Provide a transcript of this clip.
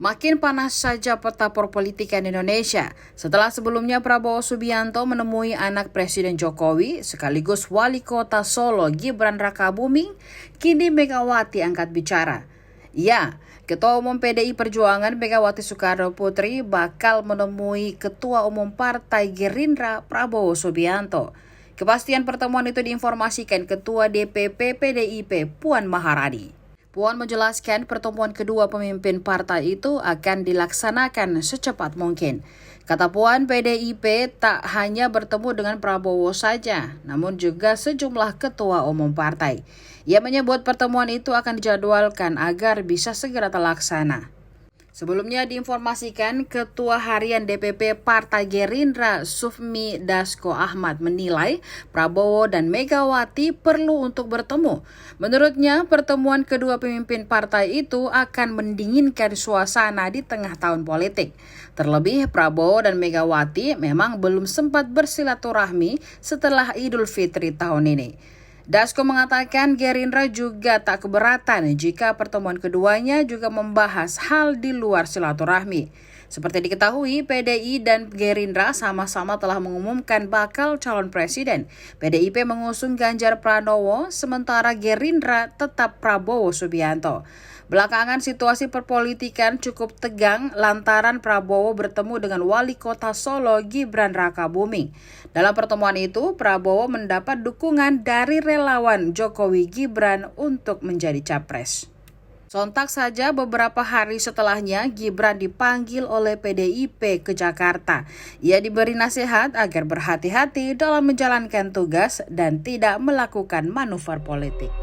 Makin panas saja peta perpolitikan Indonesia setelah sebelumnya Prabowo Subianto menemui anak Presiden Jokowi sekaligus Wali Kota Solo Gibran Rakabuming, kini Megawati angkat bicara. Ya, Ketua Umum PDI Perjuangan Megawati Soekarno Putri bakal menemui Ketua Umum Partai Gerindra Prabowo Subianto. Kepastian pertemuan itu diinformasikan Ketua DPP PDIP Puan Maharani. Puan menjelaskan pertemuan kedua pemimpin partai itu akan dilaksanakan secepat mungkin. Kata Puan, PDIP tak hanya bertemu dengan Prabowo saja, namun juga sejumlah ketua umum partai. Ia menyebut pertemuan itu akan dijadwalkan agar bisa segera terlaksana. Sebelumnya diinformasikan Ketua Harian DPP Partai Gerindra Sufmi Dasko Ahmad menilai Prabowo dan Megawati perlu untuk bertemu. Menurutnya pertemuan kedua pemimpin partai itu akan mendinginkan suasana di tengah tahun politik. Terlebih Prabowo dan Megawati memang belum sempat bersilaturahmi setelah Idul Fitri tahun ini. Dasko mengatakan Gerindra juga tak keberatan jika pertemuan keduanya juga membahas hal di luar silaturahmi. Seperti diketahui, PDI dan Gerindra sama-sama telah mengumumkan bakal calon presiden. PDIP mengusung Ganjar Pranowo, sementara Gerindra tetap Prabowo Subianto. Belakangan situasi perpolitikan cukup tegang lantaran Prabowo bertemu dengan Wali Kota Solo Gibran Rakabuming. Dalam pertemuan itu, Prabowo mendapat dukungan dari relawan Jokowi Gibran untuk menjadi capres. Sontak saja beberapa hari setelahnya, Gibran dipanggil oleh PDIP ke Jakarta. Ia diberi nasihat agar berhati-hati dalam menjalankan tugas dan tidak melakukan manuver politik.